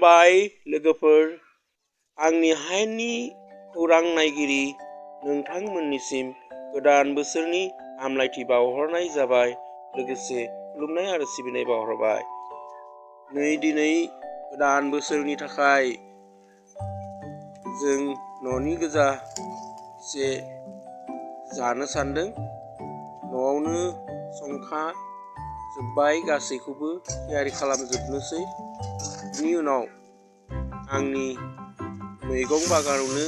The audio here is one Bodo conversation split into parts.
खुलुमबाय लोगोफोर, आंनि हायेननि खौरां नायगिरि नोंथांमोननिसिम गोदान बोसोरनि हामलायथि बावहरनाय जाबाय। लोगोसे खुलुमनाय आरो सिबिनाय बावहरबाय। दिनै गोदान बोसोरनि थाखाय जों न'नि गोजा एसे जानो सानदों। न'आवनो संखा जोब्बाय, गासैखौबो थियारि खालामजोबनोसै। बिनि उनाव आंनि मैगं बागानावनो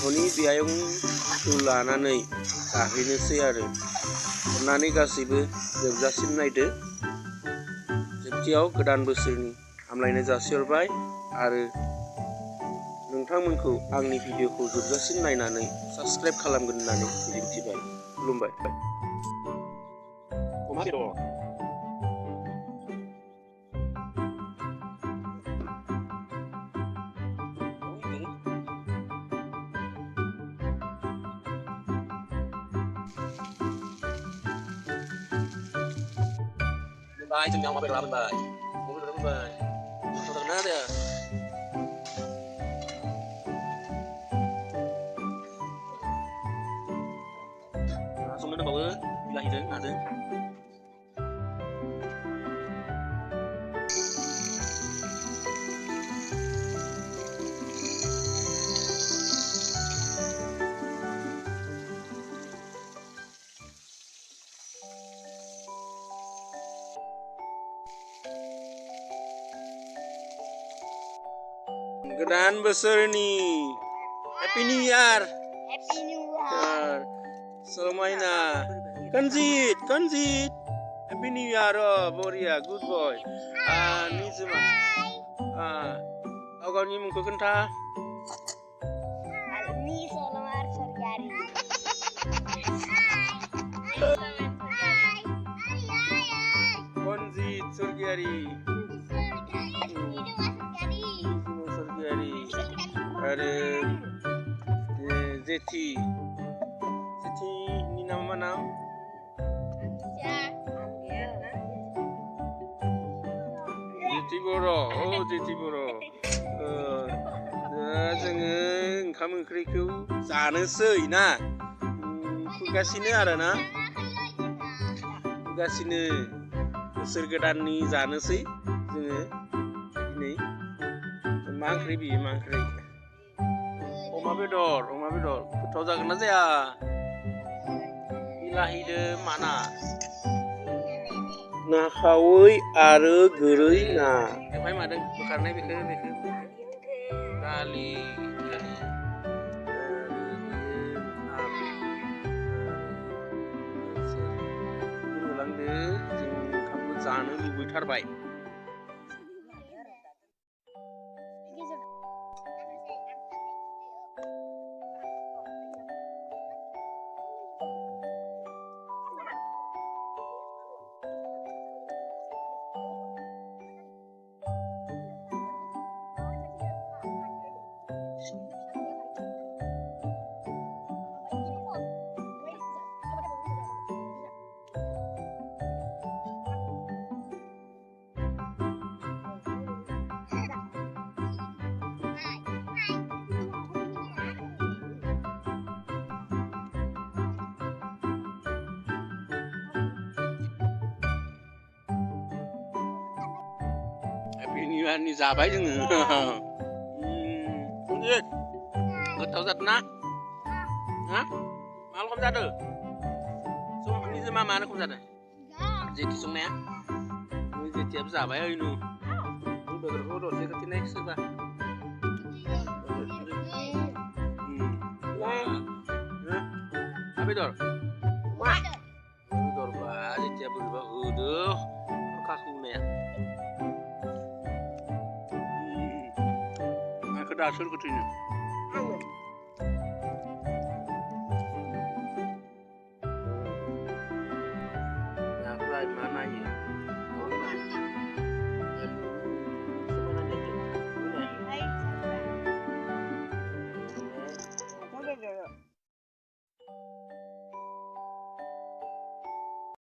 न'नि बियायंखौ लानानै जाहैनोसै आरो। अननानै गासैबो जोबजासिम नायदो। जोबथियाव गोदान बोसोरनि हामलायनाय जासिहरबाय आरो नोंथांमोनखौ आंनि भिडिअखौ जोबजासिम नायनानै साबस्क्राइब खालामगोन होननानै मिजिंथिबाय। खुलुमबाय। अमा बेदर Bye, chúng nhau mà bây giờ bye. Bye bye. Không thằng nát đấy à? Xong nó bảo ơi, đi lại đến à thế? Godan bosorni Happy New Year. Happy New Year. Semuanya Kanjit Happy New Year. Oh Boria, good boy. Ni cuma kau ni muka kenta Ini Solomar Surjari. Kanjit Surjari. Ada Zeti ini nama mana? Zeti Boro. Oh Zeti Boro. जोङो ओंखाम ओंख्रिखौ जानोसै ना, फुगासिनो आरोना, फुगासिनो बोसोर गोदाननि जानोसै जोङो दिनै। मा ओंख्रि बियो, मा ओंख्रि? अमा बेदर गोथाव जागोन ना जाया? बिलाहिदो माना ना खावै आरो गोरै ना। ओमफ्राय मादों बोखारनाय बेखौ दालि होलांदो, जों ओंखामखौ जानो लुबैथारबाय। Happy New Year ni जाबाय जोङो। गोथाव जादोंना? मा रखम जादों? संनि जों मा रखम जादों? जेथि संनाया? जेथियाबो जाबाय ओइनु। बेदरखौ दसे खाथिनाय सोरबा। मा बेदर? बेदर बा जेथिया बोरैबा होदो हरखाखौ होनाया। दासोर गोथैनो